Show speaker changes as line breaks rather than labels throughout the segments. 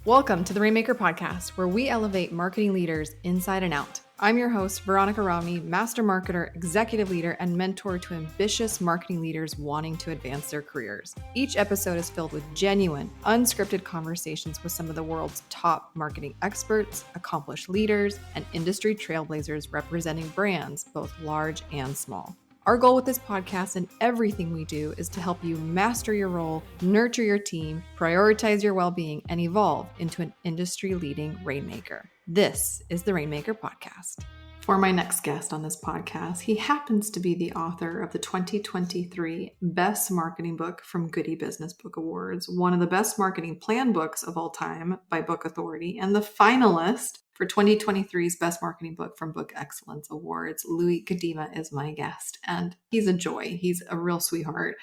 Welcome to the Rainmaker Podcast, where we elevate marketing leaders inside and out. I'm your host, Veronica Rami, master marketer, executive leader, and mentor to ambitious marketing leaders wanting to advance their careers. Each episode is filled with genuine, unscripted conversations with some of the world's top marketing experts, accomplished leaders, and industry trailblazers representing brands, both large and small. Our goal with this podcast and everything we do is to help you master your role, nurture your team, prioritize your well-being, and evolve into an industry-leading Rainmaker. This is the Rainmaker Podcast. For my next guest on this podcast, he happens to be the author of the 2023 Best Marketing Book from Goody Business Book Awards, one of the best marketing plan books of all time by Book Authority, and the finalist for 2023's Best Marketing Book from Book Excellence Awards. Louis Gudema is my guest, and he's a joy. He's a real sweetheart.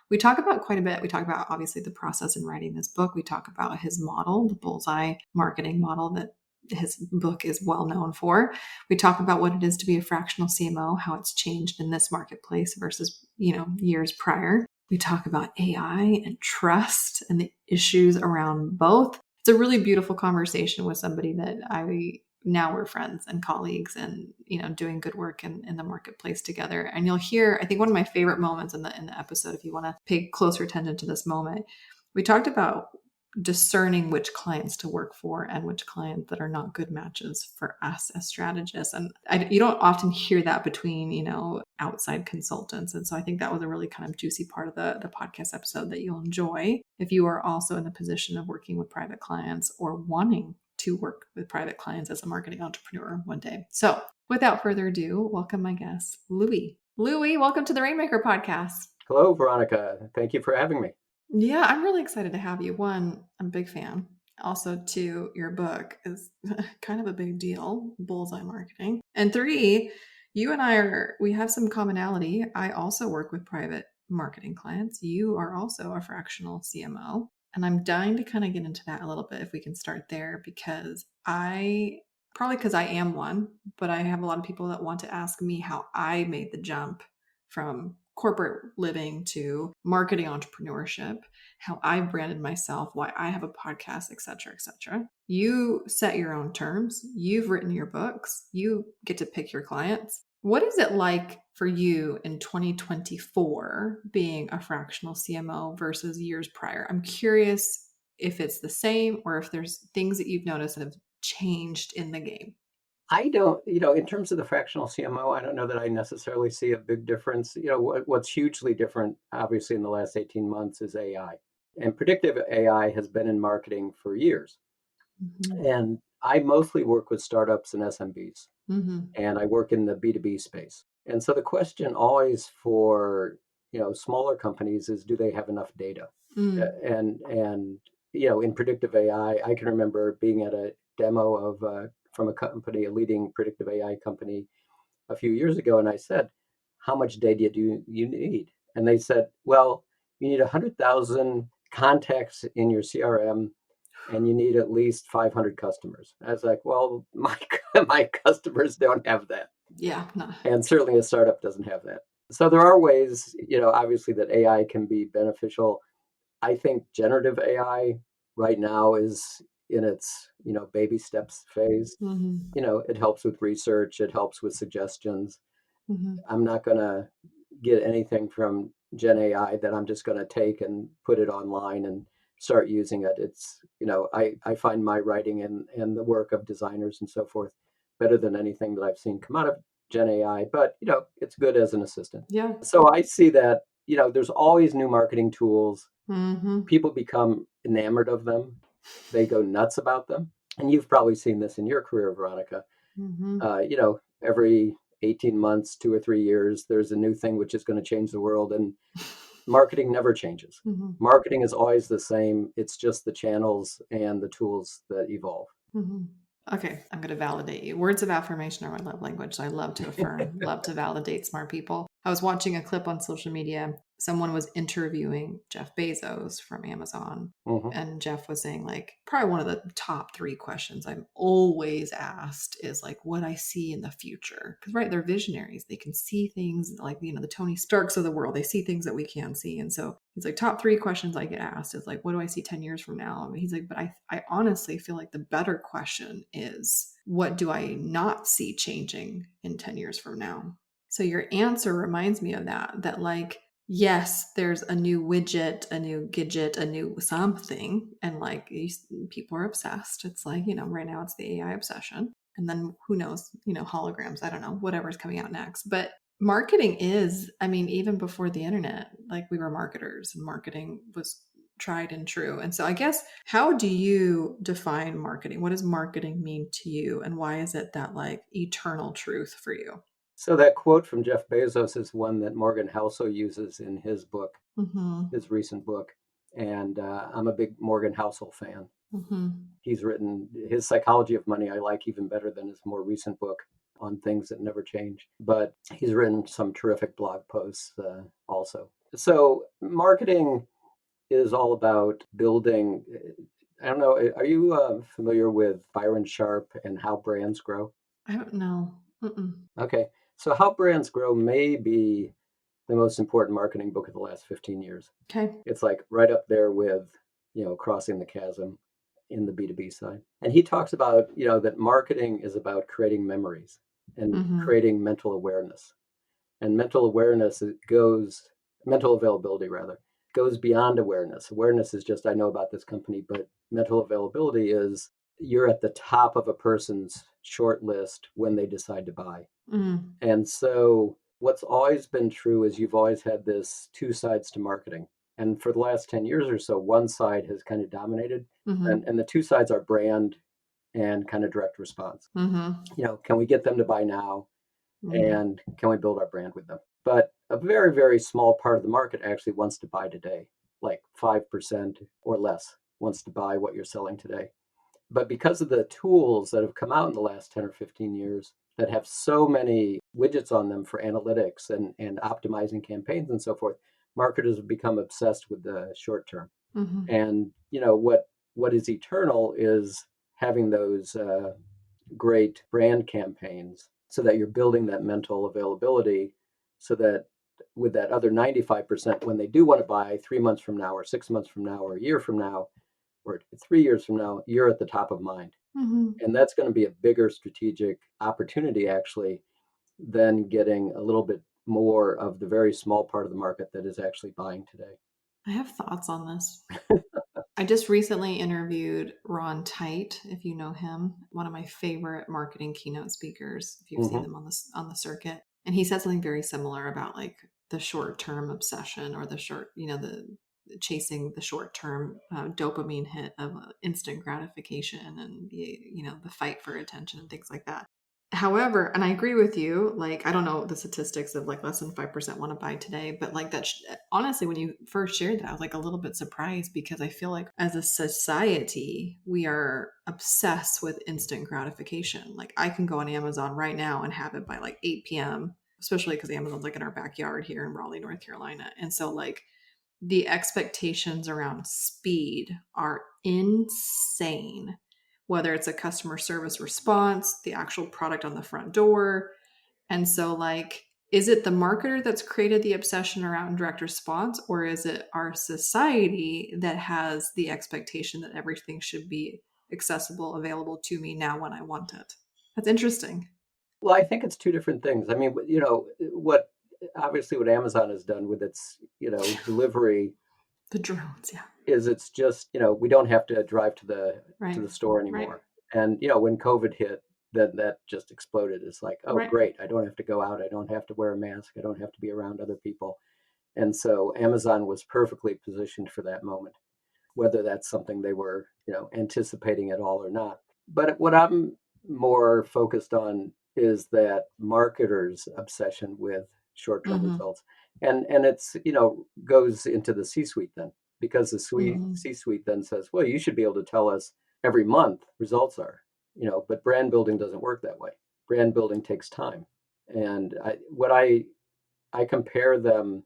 We talk about quite a bit. We talk about, obviously, the process in writing this book. We talk about his model, the Bullseye Marketing model that his book is well known for. We talk about what it is to be a fractional CMO, how it's changed in this marketplace versus, years prior. We talk about AI and trust and the issues around both. It's a really beautiful conversation with somebody that now we're friends and colleagues and, doing good work in the marketplace together. And you'll hear, I think one of my favorite moments in the episode, if you want to pay closer attention to this moment, we talked about discerning which clients to work for and which clients that are not good matches for us as strategists. And you don't often hear that between, outside consultants. And so I think that was a really kind of juicy part of the podcast episode that you'll enjoy if you are also in the position of working with private clients or wanting to work with private clients as a marketing entrepreneur one day. So without further ado, welcome my guest, Louis. Louis, welcome to the Rainmaker Podcast.
Hello, Veronica. Thank you for having me.
Yeah, I'm really excited to have you. One, I'm a big fan. Also, two, your book is kind of a big deal, Bullseye Marketing. And three, you and we have some commonality. I also work with private marketing clients. You are also a fractional CMO. And I'm dying to kind of get into that a little bit if we can start there, because probably because I am one, but I have a lot of people that want to ask me how I made the jump from corporate living to marketing entrepreneurship, how I branded myself, why I have a podcast, et cetera, et cetera. You set your own terms. You've written your books. You get to pick your clients. What is it like for you in 2024 being a fractional CMO versus years prior? I'm curious if it's the same or if there's things that you've noticed that have changed in the game.
I don't, in terms of the fractional CMO, I don't know that I necessarily see a big difference. What's hugely different, obviously, in the last 18 months is AI. And predictive AI has been in marketing for years. Mm-hmm. And I mostly work with startups and SMBs. Mm-hmm. And I work in the B2B space. And so the question always for, smaller companies is, do they have enough data? Mm. And in predictive AI, I can remember being at a demo from a company, a leading predictive AI company a few years ago. And I said, how much data do you need? And they said, well, you need 100,000 contacts in your CRM and you need at least 500 customers. I was like, well, my customers don't have that.
Yeah. No.
And certainly a startup doesn't have that. So there are ways, obviously that AI can be beneficial. I think generative AI right now is in its, baby steps phase. Mm-hmm. It helps with research. It helps with suggestions. Mm-hmm. I'm not going to get anything from Gen AI that I'm just going to take and put it online and start using it. It's, I find my writing and the work of designers and so forth better than anything that I've seen come out of Gen AI, but, it's good as an assistant.
Yeah.
So I see that, there's always new marketing tools. Mm-hmm. People become enamored of them. They go nuts about them. And you've probably seen this in your career, Veronica. Mm-hmm. Every 18 months, 2 or 3 years, there's a new thing which is going to change the world. And marketing never changes. Mm-hmm. Marketing is always the same. It's just the channels and the tools that evolve.
Mm-hmm. Okay, I'm going to validate you. Words of affirmation are my love language. So I love to affirm, love to validate smart people. I was watching a clip on social media. Someone was interviewing Jeff Bezos from Amazon.
Mm-hmm.
And Jeff was saying, like, probably one of the top 3 questions I'm always asked is like, what I see in the future. Because, right, they're visionaries. They can see things like, the Tony Starks of the world. They see things that we can't see. And so he's like, top 3 questions I get asked is like, what do I see 10 years from now? I mean, he's like, but I honestly feel like the better question is, what do I not see changing in 10 years from now? So your answer reminds me of that like, yes, there's a new widget, a new gadget, a new something. And like people are obsessed. It's like, right now it's the AI obsession. And then who knows, holograms, I don't know, whatever's coming out next. But marketing is, I mean, even before the internet, like we were marketers and marketing was tried and true. And so I guess, how do you define marketing? What does marketing mean to you? And why is it that like eternal truth for you?
So that quote from Jeff Bezos is one that Morgan Housel uses in his book,
Mm-hmm.
his recent book. And I'm a big Morgan Housel fan.
Mm-hmm.
He's written his Psychology of Money, I like even better than his more recent book on things that never change. But he's written some terrific blog posts also. So marketing is all about building. I don't know. Are you familiar with Byron Sharp and How Brands Grow?
I don't know. Mm-mm.
Okay. So How Brands Grow may be the most important marketing book of the last 15 years.
Okay.
It's like right up there with, Crossing the Chasm in the B2B side. And he talks about, that marketing is about creating memories and
Mm-hmm.
creating mental awareness. And mental availability rather, goes beyond awareness. Awareness is just, I know about this company, but mental availability is you're at the top of a person's short list when they decide to buy.
Mm-hmm.
And so what's always been true is you've always had this two sides to marketing. And for the last 10 years or so, one side has kind of dominated.
Mm-hmm.
And the two sides are brand and kind of direct response.
Mm-hmm.
Can we get them to buy now?
Mm-hmm.
And can we build our brand with them? But a very, very small part of the market actually wants to buy today, like 5% or less wants to buy what you're selling today. But because of the tools that have come out in the last 10 or 15 years that have so many widgets on them for analytics and optimizing campaigns and so forth, marketers have become obsessed with the short term.
Mm-hmm.
And what is eternal is having those great brand campaigns so that you're building that mental availability so that with that other 95%, when they do want to buy 3 months from now or 6 months from now or a year from now or 3 years from now, you're at the top of mind.
Mm-hmm.
And that's going to be a bigger strategic opportunity actually than getting a little bit more of the very small part of the market that is actually buying today.
I have thoughts on this. I just recently interviewed Ron Tite, if you know him, one of my favorite marketing keynote speakers, if you've seen them on the circuit. And he said something very similar about like the short-term obsession or the chasing the short-term dopamine hit of instant gratification and the fight for attention and things like that. However, and I agree with you, like, I don't know the statistics of like less than 5% want to buy today, but like honestly, when you first shared that, I was like a little bit surprised because I feel like as a society, we are obsessed with instant gratification. Like I can go on Amazon right now and have it by like 8 p.m., especially because Amazon's like in our backyard here in Raleigh, North Carolina. And so like the expectations around speed are insane, whether it's a customer service response, the actual product on the front door. And so, like, is it the marketer that's created the obsession around direct response, or is it our society that has the expectation that everything should be accessible, available to me now when I want it? That's interesting.
Well, I think it's two different things. I mean, what obviously what Amazon has done with its, delivery
The drones, yeah.
is it's just, we don't have to drive to the
Right.
store
Right.
anymore. And, when COVID hit, then that just exploded. It's like, oh,
Right.
great. I don't have to go out. I don't have to wear a mask. I don't have to be around other people. And so Amazon was perfectly positioned for that moment, whether that's something they were, anticipating at all or not. But what I'm more focused on is that marketers' obsession with short-term
Mm-hmm.
results. And it's, goes into the C-suite then, because the
Mm-hmm.
C-suite then says, well, you should be able to tell us every month results are, but brand building doesn't work that way. Brand building takes time. And what I I compare them.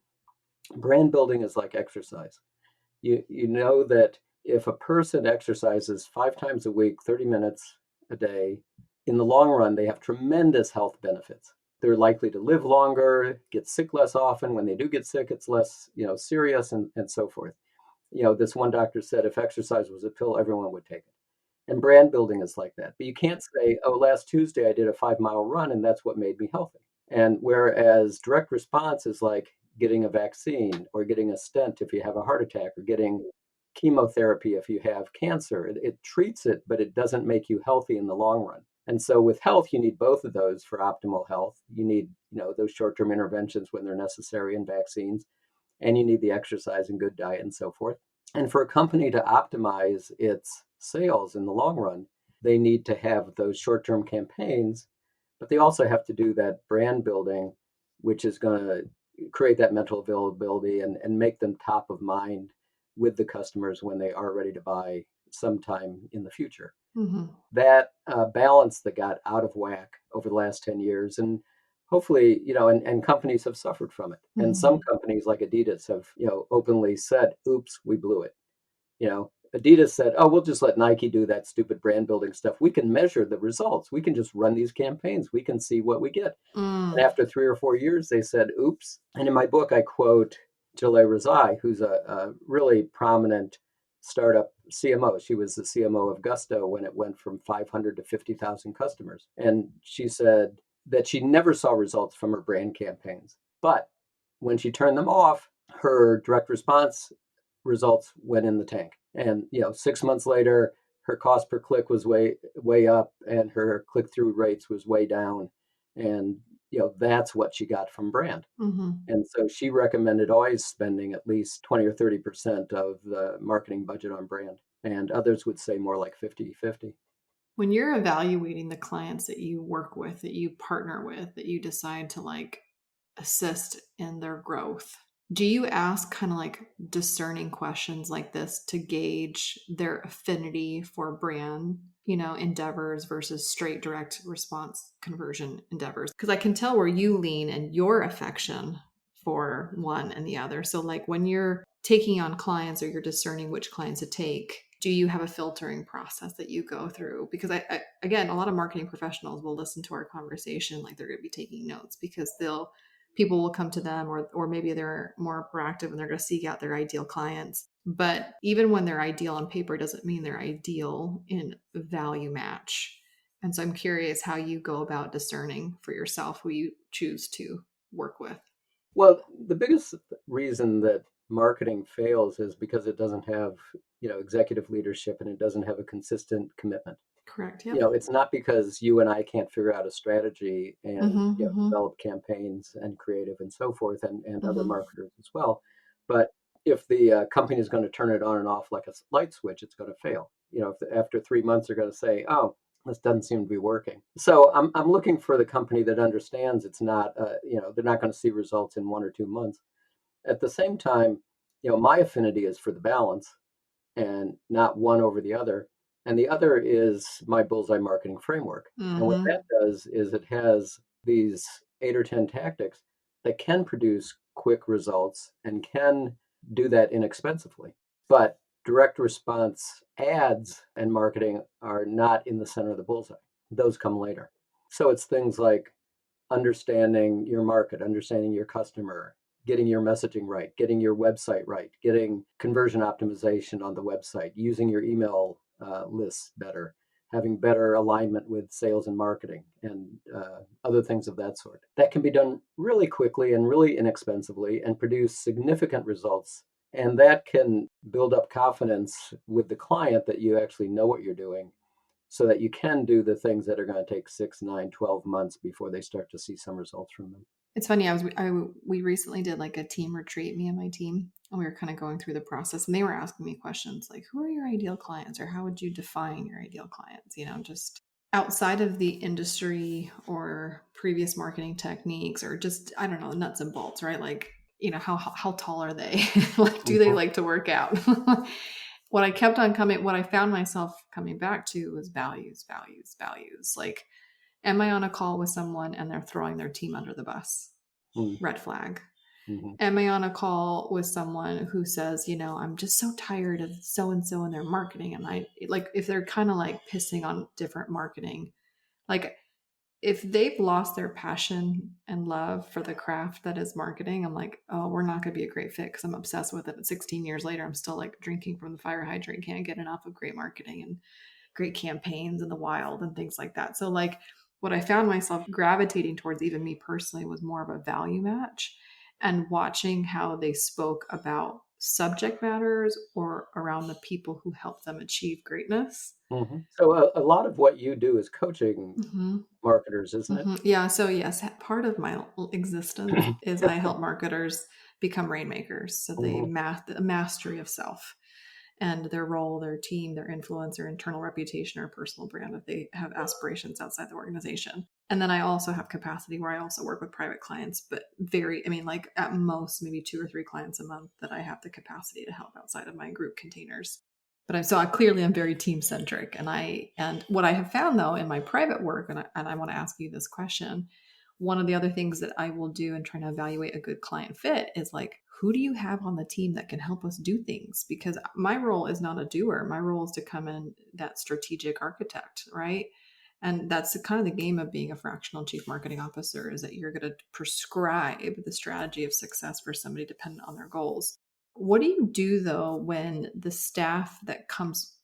Brand building is like exercise. You know that if a person exercises 5 times a week, 30 minutes a day, in the long run, they have tremendous health benefits. They're likely to live longer, get sick less often. When they do get sick, it's less, serious and so forth. This one doctor said if exercise was a pill, everyone would take it. And brand building is like that. But you can't say, oh, last Tuesday I did a 5-mile run and that's what made me healthy. And whereas direct response is like getting a vaccine or getting a stent if you have a heart attack or getting chemotherapy if you have cancer, it treats it, but it doesn't make you healthy in the long run. And so with health, you need both of those for optimal health. You need, those short-term interventions when they're necessary and vaccines, and you need the exercise and good diet and so forth. And for a company to optimize its sales in the long run, they need to have those short-term campaigns, but they also have to do that brand building, which is going to create that mental availability and make them top of mind with the customers when they are ready to buy sometime in the future.
Mm-hmm.
That balance that got out of whack over the last 10 years, and hopefully, and companies have suffered from it.
Mm-hmm.
And some companies like Adidas have, openly said, oops, we blew it. Adidas said, oh, we'll just let Nike do that stupid brand building stuff. We can measure the results. We can just run these campaigns. We can see what we get. And after 3 or 4 years, they said, oops. And in my book, I quote Jaleh Razai, who's a really prominent startup CMO. She was the CMO of Gusto when it went from 500 to 50,000 customers. And she said that she never saw results from her brand campaigns. But when she turned them off, her direct response results went in the tank. And 6 months later, her cost per click was way up, and her click-through rates was way down. And that's what she got from brand.
Mm-hmm.
And so she recommended always spending at least 20 or 30% of the marketing budget on brand. And others would say more like 50-50.
When you're evaluating the clients that you work with, that you partner with, that you decide to assist in their growth, do you ask kind of discerning questions like this to gauge their affinity for brand, endeavors versus straight direct response conversion endeavors? Because I can tell where you lean and your affection for one and the other. So when you're taking on clients or you're discerning which clients to take, do you have a filtering process that you go through? Because I again, a lot of marketing professionals will listen to our conversation like they're going to be taking notes, because people will come to them, or maybe they're more proactive and they're going to seek out their ideal clients. But even when they're ideal on paper doesn't mean they're ideal in value match. And so I'm curious how you go about discerning for yourself who you choose to work with.
Well, the biggest reason that marketing fails is because it doesn't have, executive leadership, and it doesn't have a consistent commitment.
Correct. Yeah.
It's not because you and I can't figure out a strategy and develop campaigns and creative and so forth, and other marketers as well. But if the company is going to turn it on and off like a light switch, it's going to fail. If after 3 months they're going to say, oh, this doesn't seem to be working. So I'm looking for the company that understands it's not, they're not going to see results in 1 or 2 months. At the same time, my affinity is for the balance and not one over the other. And the other is my Bullseye Marketing Framework. And what that does is it has these 8 or 10 tactics that can produce quick results and can do that inexpensively. But direct response ads and marketing are not in the center of the bullseye. Those come later. So it's things like understanding your market, understanding your customer, getting your messaging right, getting your website right, getting conversion optimization on the website, using your email lists better, having better alignment with sales and marketing, and other things of that sort. That can be done really quickly and really inexpensively and produce significant results. And that can build up confidence with the client that you actually know what you're doing, so that you can do the things that are going to take 6, 9, 12 months before they start to see some results from them.
It's funny. We recently did a team retreat, me and my team, and we were kind of going through the process, and they were asking me questions like, who are your ideal clients, or how would you define your ideal clients? Just outside of the industry or previous marketing techniques, or just, I don't know, nuts and bolts, right? How tall are they? Do they like to work out? What I found myself coming back to was values. Am I on a call with someone and they're throwing their team under the bus?
Mm.
red flag.
Mhm.
Am I on a call with someone who says, I'm just so tired of so and so in their marketing? And I like, if they're kind of like pissing on different marketing, like if they've lost their passion and love for the craft that is marketing, I'm like, oh, we're not going to be a great fit because I'm obsessed with it. And 16 years later, I'm still like drinking from the fire hydrant, can't get enough of great marketing and great campaigns in the wild and things like that. So, like, what I found myself gravitating towards, even me personally, was more of a value match and watching how they spoke about subject matters or around the people who help them achieve greatness.
Mhm. So a lot of what you do is coaching
Mm-hmm.
marketers, isn't it?
Yeah. So, yes, part of my existence is I help marketers become rainmakers. So, they
Mhm.
the mastery of self and their role, their team, their influence, their internal reputation or personal brand if they have aspirations outside the organization. And then I also have capacity where I also work with private clients, but like at most maybe 2 or 3 clients a month that I have the capacity to help outside of my group containers. But I clearly am very team centric. And what I have found though in my private work, and I want to ask you this question, one of the other things that I will do in trying to evaluate a good client fit is like, who do you have on the team that can help us do things? Because my role is not a doer. My role is to come in that strategic architect, right? And that's kind of the game of being a fractional chief marketing officer, is that you're going to prescribe the strategy of success for somebody dependent on their goals. What do you do though when the staff that comes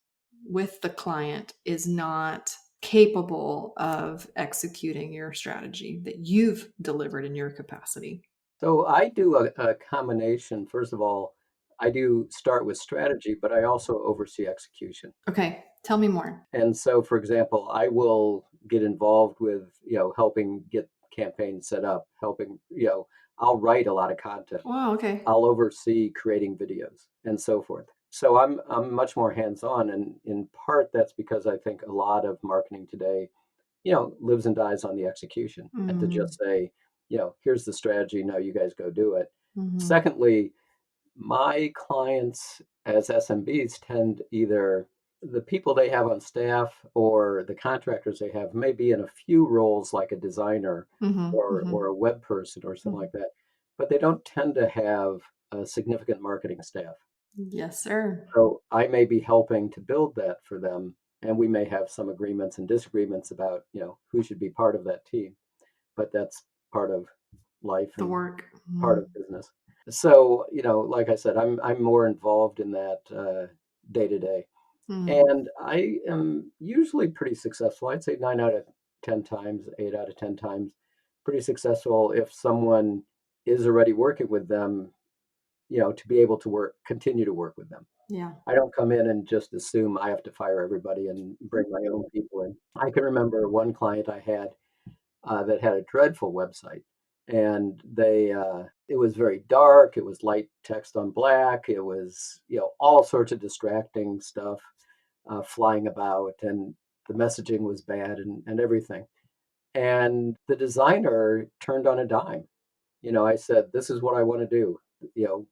with the client is not capable of executing your strategy that you've delivered in your capacity?
So I do a combination. First of all, I do start with strategy, but I also oversee execution.
Okay, tell me more.
And so, for example, I will get involved with, helping get campaigns set up, helping, I'll write a lot of content.
Wow, okay.
I'll oversee creating videos and so forth. So I'm much more hands-on, and in part that's because I think a lot of marketing today, lives and dies on the execution. And to
Mm,
just say, here's the strategy, now you guys go do it.
mhm,
Secondly, my clients as SMBs tend either the people they have on staff or the contractors they have may be in a few roles like a designer
mhm,
or
mhm,
a web person or something
mhm.
like that, but they don't tend to have a significant marketing staff.
Yes, sir.
So I may be helping to build that for them, and we may have some agreements and disagreements about, who should be part of that team, but that's part of life
The
and
work.
part
Mm,
of business. So, like I said, I'm more involved in that day to day,
mm,
and I am usually pretty successful. I'd say 9 out of 10 times, 8 out of 10 times, pretty successful if someone is already working with them, to be able to continue to work with them.
yeah.
I don't come in and just assume I have to fire everybody and bring my own people in. I can remember one client I had that had a dreadful website, and it was very dark. It was light text on black. It was all sorts of distracting stuff flying about, and the messaging was bad and everything. And the designer turned on a dime. I said, "This is what I want to do.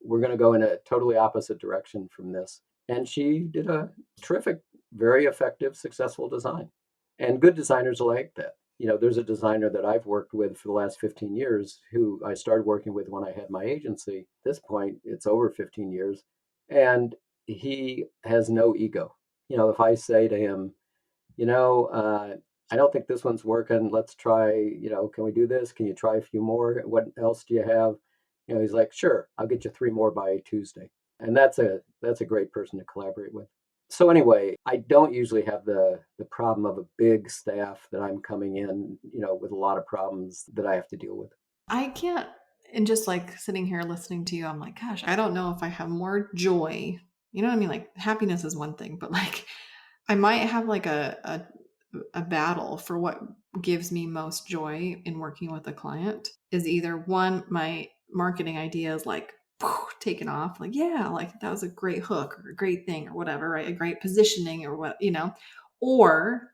We're going to go in a totally opposite direction from this." And she did a terrific, very effective, successful design. And good designers are like that. There's a designer that I've worked with for the last 15 years who I started working with when I had my agency. At this point, it's over 15 years. And he has no ego. If I say to him, you know, uh, I don't think this one's working. Let's try, can we do this? Can you try a few more? What else do you have? He's like, sure, I'll get you 3 more by Tuesday. And that's a great person to collaborate with. So anyway, I don't usually have the problem of a big staff that I'm coming in, with a lot of problems that I have to deal with.
I can't, and just like sitting here listening to you, I'm like, gosh, I don't know if I have more joy. You know what I mean? Like happiness is one thing, but like I might have like a battle for what gives me most joy in working with a client is either one, my marketing idea is like taken off, like, yeah, like that was a great hook or a great thing or whatever, right? A great positioning or what, or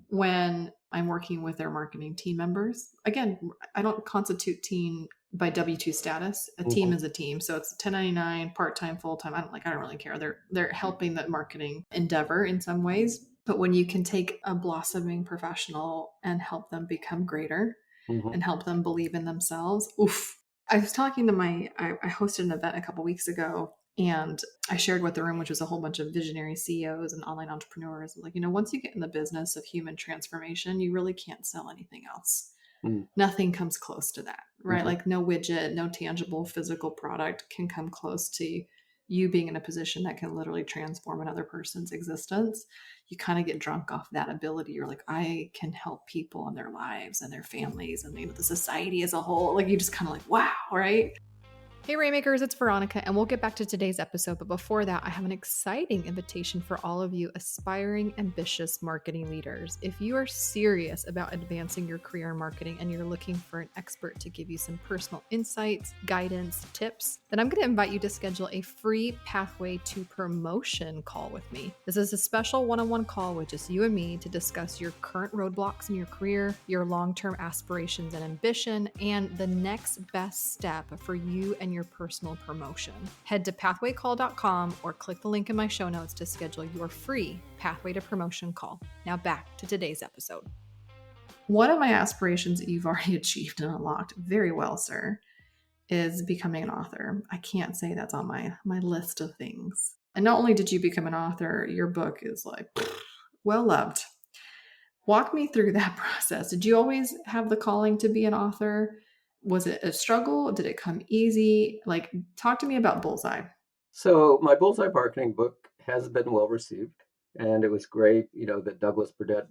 when I'm working with their marketing team members. Again, I don't constitute team by W-2 status. A team
Hmm.
is a team. So it's 1099, part-time, full-time. I don't really care. They're helping that marketing endeavor in some ways. But when you can take a blossoming professional and help them become greater,
Hmm.
and help them believe in themselves. Oof. I was talking to I hosted an event a couple weeks ago, and I shared with the room, which was a whole bunch of visionary CEOs and online entrepreneurs. Like, once you get in the business of human transformation, you really can't sell anything else.
Mm.
Nothing comes close to that, right?
Hmm.
Like no widget, no tangible physical product can come close to you being in a position that can literally transform another person's existence. You kind of get drunk off that ability. You're like, I can help people in their lives and their families and the society as a whole. Like you just kind of like, wow, right? Hey Rainmakers, it's Veronica, and we'll get back to today's episode. But before that, I have an exciting invitation for all of you aspiring, ambitious marketing leaders. If you are serious about advancing your career in marketing and you're looking for an expert to give you some personal insights, guidance, tips, then I'm going to invite you to schedule a free Pathway to Promotion call with me. This is a special one-on-one call with just you and me to discuss your current roadblocks in your career, your long-term aspirations and ambition, and the next best step for you and your personal promotion. Head to pathwaycall.com or click the link in my show notes to schedule your free Pathway to Promotion call. Now back to today's episode. One of my aspirations that you've already achieved and unlocked very well, sir, is becoming an author. I can't say that's on my list of things. And not only did you become an author, your book is like well loved. Walk me through that process. Did you always have the calling to be an author? Was it a struggle? Did it come easy? Like, talk to me about Bullseye.
So my Bullseye Marketing book has been well received, and it was great, that Douglas Burdett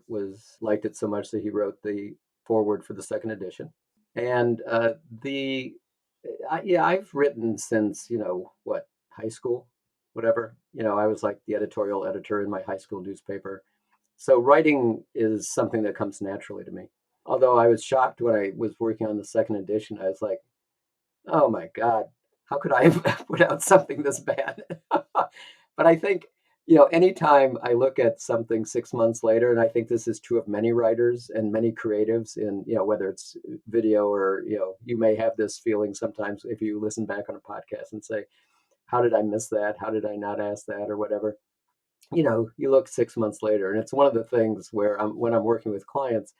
liked it so much that he wrote the foreword for the second edition. And I've written since high school, whatever. I was like the editorial editor in my high school newspaper, so writing is something that comes naturally to me. Although I was shocked when I was working on the second edition, I was like, oh my God, how could I have put out something this bad? But I think, anytime I look at something 6 months later, and I think this is true of many writers and many creatives in, whether it's video or, you may have this feeling sometimes if you listen back on a podcast and say, how did I miss that? How did I not ask that or whatever? You look 6 months later, and it's one of the things where when I'm working with clients,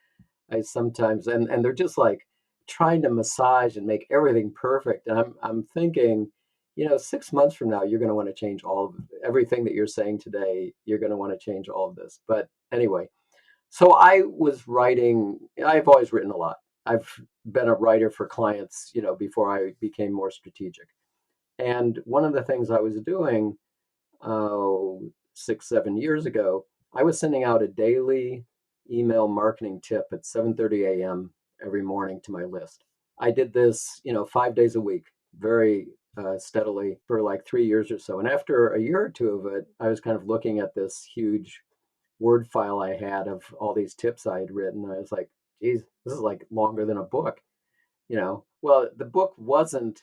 I sometimes, and they're just like trying to massage and make everything perfect. And I'm thinking, 6 months from now, you're going to want to change all of everything that you're saying today. You're going to want to change all of this. But anyway, so I was writing. I've always written a lot. I've been a writer for clients, before I became more strategic. And one of the things I was doing, 6, 7 years ago, I was sending out a daily email marketing tip at 7:30 a.m. every morning to my list. I did this, 5 days a week, very steadily for like 3 years or so. And after a year or two of it, I was kind of looking at this huge Word file I had of all these tips I had written. I was like, geez, this is like longer than a book. Well, the book wasn't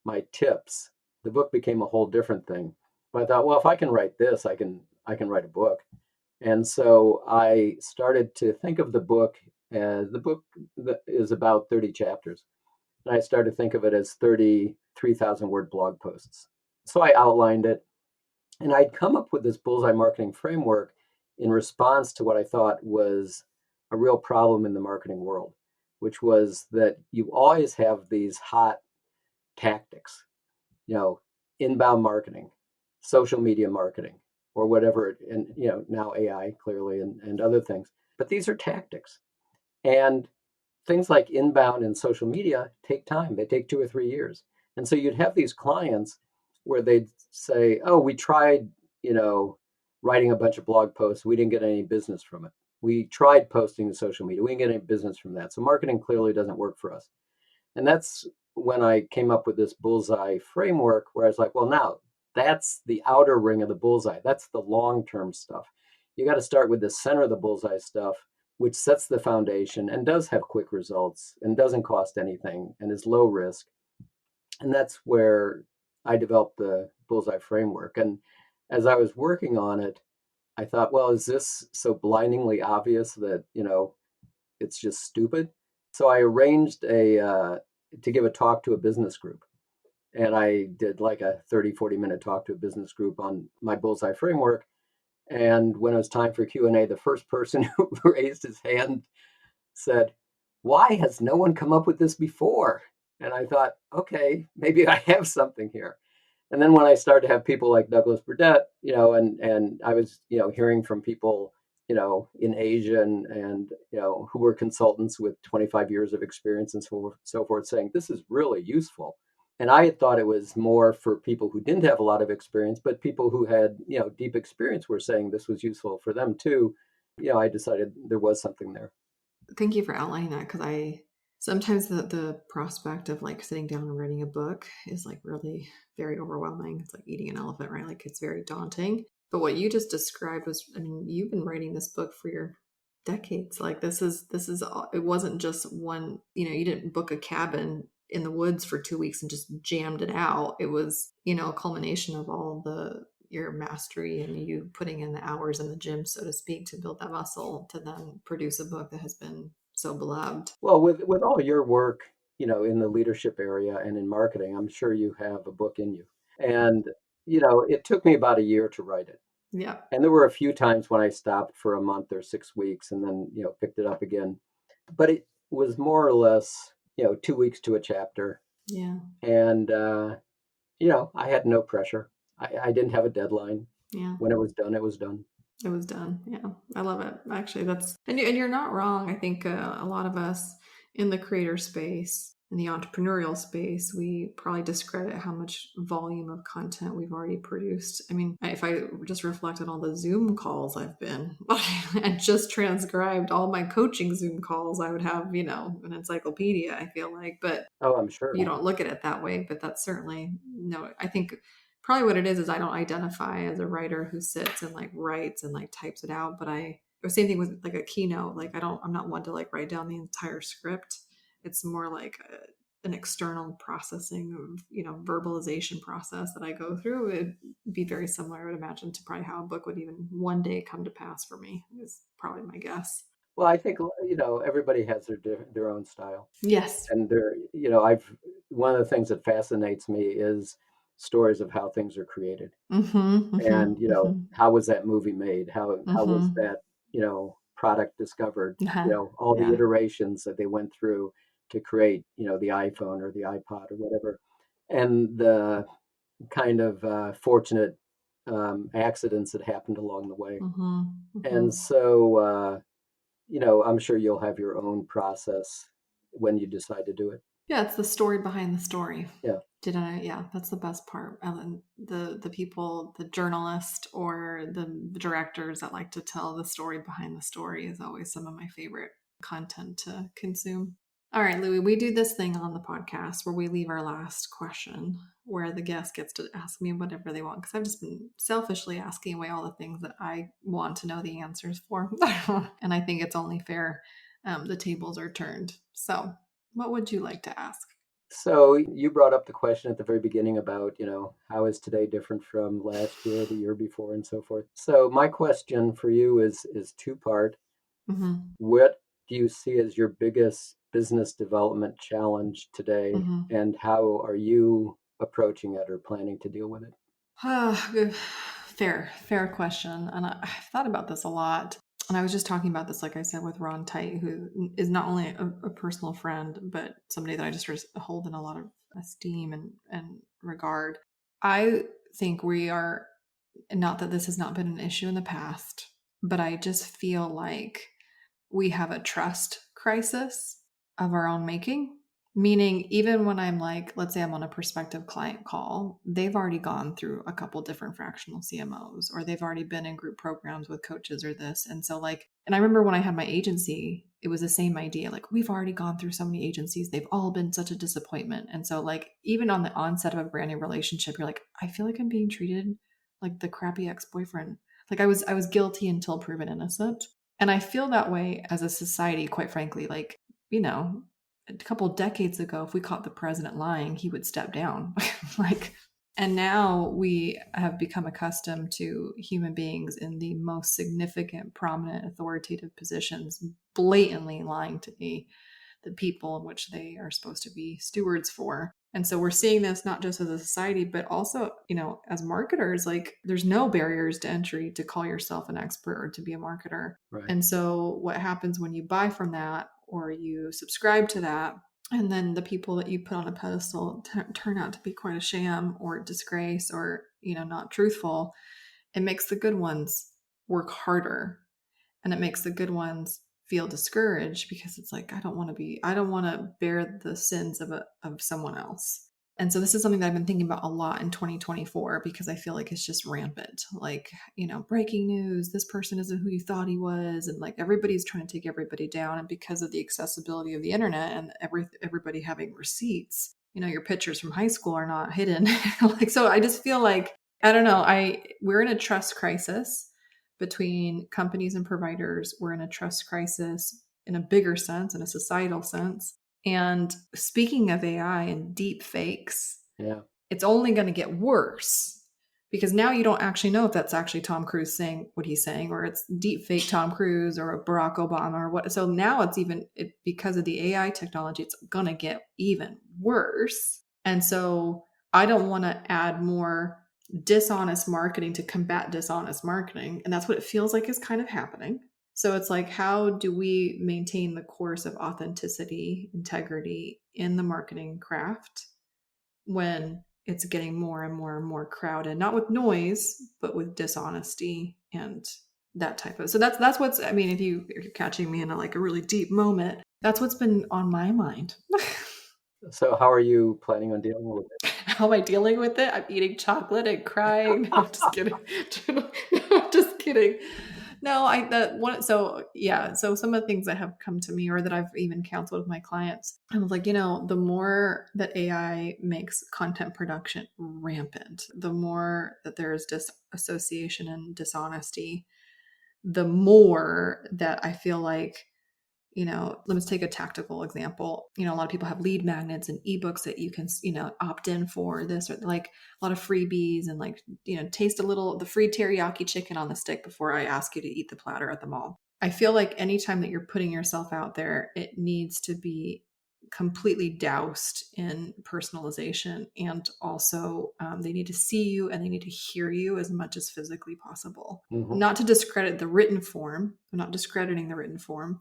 my tips. The book became a whole different thing. But I thought, well, if I can write this, I can write a book. And so I started to think of the book as the book that is about 30 chapters. And I started to think of it as 33,000 word blog posts. So I outlined it, and I'd come up with this Bullseye Marketing Framework in response to what I thought was a real problem in the marketing world, which was that you always have these hot tactics, inbound marketing, social media marketing, or whatever, and now AI clearly and other things. But these are tactics. And things like inbound and social media take time. They take 2 or 3 years. And so you'd have these clients where they'd say, oh, we tried, writing a bunch of blog posts. We didn't get any business from it. We tried posting to social media. We didn't get any business from that. So marketing clearly doesn't work for us. And that's when I came up with this Bullseye framework where I was like, well, now that's the outer ring of the bullseye. That's the long-term stuff. You got to start with the center of the bullseye stuff, which sets the foundation and does have quick results and doesn't cost anything and is low risk. And that's where I developed the Bullseye framework. And as I was working on it, I thought, well, is this so blindingly obvious that, it's just stupid? So I arranged to give a talk to a business group. And I did like a 30-40 minute talk to a business group on my Bullseye framework. And when it was time for Q&A, the first person who raised his hand said, why has no one come up with this before? And I thought, okay, maybe I have something here. And then when I started to have people like Douglas Burdett, and I was, hearing from people, in Asia and who were consultants with 25 years of experience and so forth, saying this is really useful. And I had thought it was more for people who didn't have a lot of experience, but people who had, deep experience were saying this was useful for them too. I decided there was something there.
Thank you for outlining that, because I sometimes the prospect of like sitting down and writing a book is like really very overwhelming. It's like eating an elephant, right? Like it's very daunting. But what you just described was, I mean, you've been writing this book for your decades. Like this is it wasn't just one, you didn't book a cabin in the woods for 2 weeks and just jammed it out. It was, a culmination of all your mastery and you putting in the hours in the gym, so to speak, to build that muscle to then produce a book that has been so beloved.
Well, with all your work, in the leadership area and in marketing, I'm sure you have a book in you. And, it took me about a year to write it.
Yeah.
And there were a few times when I stopped for a month or 6 weeks and then, picked it up again. But it was more or less, 2 weeks to a chapter.
Yeah.
And, I had no pressure. I didn't have a deadline.
Yeah.
When it was done, it was done.
It was done. Yeah. I love it. Actually, and you're not wrong. I think a lot of us in the creator space, in the entrepreneurial space, we probably discredit how much volume of content we've already produced. I mean, if I just reflect on all the Zoom calls I've been, and just transcribed all my coaching Zoom calls, I would have, an encyclopedia, I feel like. But
Oh, I'm sure.
you don't look at it that way. But that's certainly, no, I think probably what it is I don't identify as a writer who sits and like writes and like types it out. But or same thing with like a keynote. Like I'm not one to like write down the entire script. It's more like an external processing of, verbalization process that I go through. It'd be very similar, I would imagine, to probably how a book would even one day come to pass for me, is probably my guess.
Well, I think, everybody has their own style.
Yes.
And one of the things that fascinates me is stories of how things are created.
Mm-hmm,
And,
mm-hmm,
how was that movie made? How was
mm-hmm.
that, product discovered?
Uh-huh.
All the
Yeah.
iterations that they went through to create, the iPhone or the iPod or whatever. And the kind of fortunate accidents that happened along the way.
Mm-hmm, mm-hmm.
And so, I'm sure you'll have your own process when you decide to do it.
Yeah, it's the story behind the story.
Yeah.
Yeah, that's the best part. And then the people, the journalists or the directors that like to tell the story behind the story is always some of my favorite content to consume. All right, Louis, we do this thing on the podcast where we leave our last question, where the guest gets to ask me whatever they want, because I've just been selfishly asking away all the things that I want to know the answers for. And I think it's only fair. The tables are turned. So what would you like to ask?
So you brought up the question at the very beginning about, how is today different from last year, the year before, and so forth. So my question for you is two-part.
Mm-hmm.
What do you see as your biggest business development challenge today,
Mm-hmm.
and how are you approaching it or planning to deal with it?
Good. Fair question. And I've thought about this a lot. And I was just talking about this, like I said, with Ron Tite, who is not only a personal friend, but somebody that I just hold in a lot of esteem and regard. I think we are, not that this has not been an issue in the past, but I just feel like we have a trust crisis of our own making. Meaning, even when I'm like, let's say I'm on a prospective client call, they've already gone through a couple different fractional CMOs, or they've already been in group programs with coaches or this. And so, like, and I remember when I had my agency, it was the same idea. Like, we've already gone through so many agencies, they've all been such a disappointment. And so, like, even on the onset of a brand new relationship, you're like, I feel like I'm being treated like the crappy ex-boyfriend. Like I was guilty until proven innocent. And I feel that way as a society, quite frankly. Like, a couple decades ago, if we caught the president lying, he would step down. And now we have become accustomed to human beings in the most significant, prominent, authoritative positions blatantly lying to the people in which they are supposed to be stewards for. And so we're seeing this not just as a society, but also, as marketers, like there's no barriers to entry to call yourself an expert or to be a marketer.
Right.
And so what happens when you buy from that, or you subscribe to that, and then the people that you put on a pedestal turn out to be quite a sham or disgrace or, not truthful, it makes the good ones work harder, and it makes the good ones feel discouraged because it's like, I don't want to bear the sins of someone else. And so this is something that I've been thinking about a lot in 2024 because I feel like it's just rampant. Like, breaking news, this person isn't who you thought he was. And like everybody's trying to take everybody down. And because of the accessibility of the internet and everybody having receipts, your pictures from high school are not hidden. Like, so I just feel like, I don't know, we're in a trust crisis between companies and providers. We're in a trust crisis in a bigger sense, in a societal sense. And speaking of AI and deep fakes, it's only going to get worse because now you don't actually know if that's actually Tom Cruise saying what he's saying, or it's deep fake Tom Cruise or Barack Obama or what. So now it's because of the AI technology, it's going to get even worse. And so I don't want to add more dishonest marketing to combat dishonest marketing. And that's what it feels like is kind of happening. So it's like, how do we maintain the course of authenticity, integrity in the marketing craft when it's getting more and more and more crowded, not with noise, but with dishonesty and that type of. So that's what's, if you're catching me in a really deep moment, that's what's been on my mind.
So how are you planning on dealing with it?
How am I dealing with it? I'm eating chocolate and crying. No, I'm just kidding. No, I'm just kidding. No, so some of the things that have come to me or that I've even counseled with my clients, I was like, the more that AI makes content production rampant, the more that there is disassociation and dishonesty, the more that I feel like, let's take a tactical example. A lot of people have lead magnets and ebooks that you can, opt in for this, or like a lot of freebies and taste the free teriyaki chicken on the stick before I ask you to eat the platter at the mall. I feel like anytime that you're putting yourself out there, it needs to be completely doused in personalization. And also they need to see you and they need to hear you as much as physically possible. Mm-hmm. Not to discredit the written form. I'm not discrediting the written form.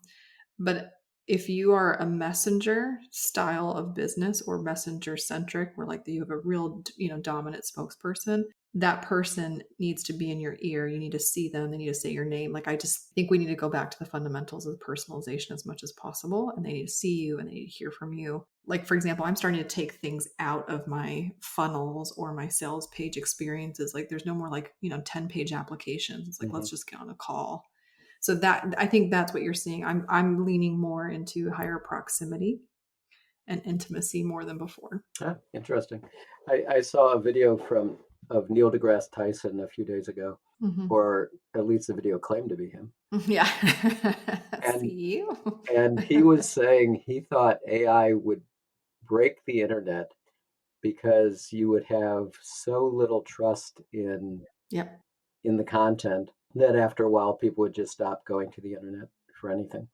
But if you are a messenger style of business or messenger centric, where you have a real, dominant spokesperson, that person needs to be in your ear. You need to see them. They need to say your name. I just think we need to go back to the fundamentals of personalization as much as possible. And they need to see you and they need to hear from you. For example, I'm starting to take things out of my funnels or my sales page experiences. There's no more 10-page applications. It's mm-hmm. Let's just get on a call. So that, I think that's what you're seeing. I'm leaning more into higher proximity and intimacy more than before.
Interesting. I saw a video of Neil deGrasse Tyson a few days ago, mm-hmm. or at least the video claimed to be him.
Yeah.
And he was saying he thought AI would break the internet because you would have so little trust in the content that after a while people would just stop going to the internet for anything.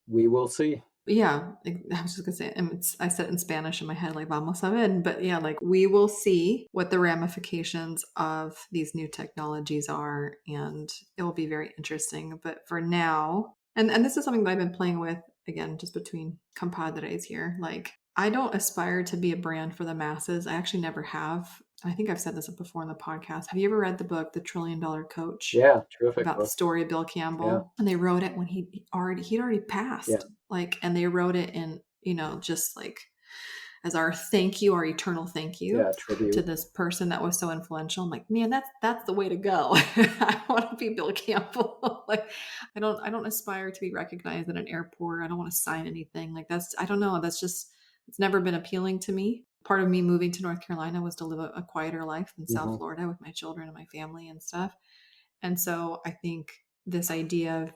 We will see.
Yeah, I was just gonna say, I said it in Spanish in my head, vamos a ver, but yeah, we will see what the ramifications of these new technologies are, and it will be very interesting. But for now, and this is something that I've been playing with, again, just between compadres here, I don't aspire to be a brand for the masses. I actually never have. I think I've said this before in the podcast. Have you ever read the book, The $1 Trillion Coach?
Yeah, terrific.
About the story of Bill Campbell. Yeah. And they wrote it when he'd already passed. Yeah. And they wrote it in, just as our thank you, our eternal thank you to this person that was so influential. I'm like, man, that's the way to go. I want to be Bill Campbell. I don't aspire to be recognized at an airport. I don't want to sign anything. I don't know. That's just, it's never been appealing to me. Part of me moving to North Carolina was to live a quieter life in South mm-hmm. Florida with my children and my family and stuff. And so I think this idea of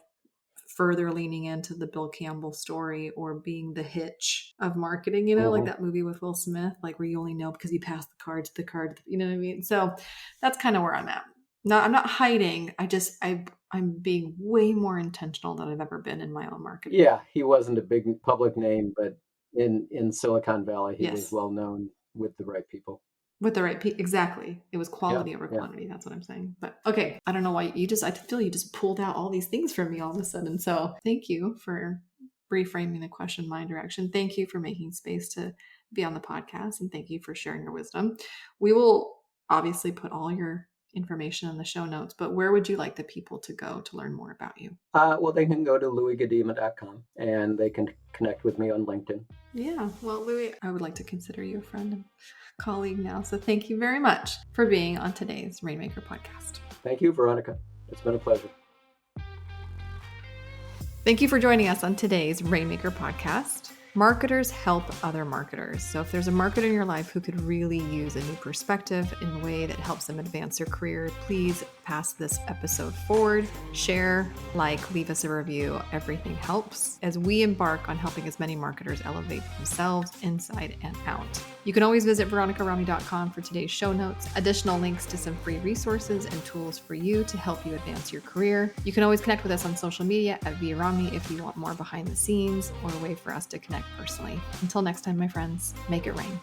further leaning into the Bill Campbell story or being the hitch of marketing, mm-hmm. That movie with Will Smith, where you only know because you passed the card to the card, you know what I mean? So that's kind of where I'm at. No, I'm not hiding. I'm being way more intentional than I've ever been in my own marketing.
Yeah, he wasn't a big public name, but in Silicon Valley, he was well known with the right people.
With the right people, exactly. It was quality over quantity. That's what I'm saying. But okay, I don't know why I feel you just pulled out all these things from me all of a sudden. So thank you for reframing the question in my direction. Thank you for making space to be on the podcast, and thank you for sharing your wisdom. We will obviously put all your information in the show notes, but where would you like the people to go to learn more about you?
Well, they can go to louisgudema.com and they can connect with me on LinkedIn.
Yeah. Well, Louis, I would like to consider you a friend and colleague now. So thank you very much for being on today's Rainmaker podcast.
Thank you, Veronica. It's been a pleasure.
Thank you for joining us on today's Rainmaker podcast. Marketers help other marketers. So if there's a marketer in your life who could really use a new perspective in a way that helps them advance their career, please pass this episode forward, share, leave us a review. Everything helps as we embark on helping as many marketers elevate themselves inside and out. You can always visit veronicarami.com for today's show notes, additional links to some free resources and tools for you to help you advance your career. You can always connect with us on social media at @VRami if you want more behind the scenes or a way for us to connect personally. Until next time, my friends, make it rain.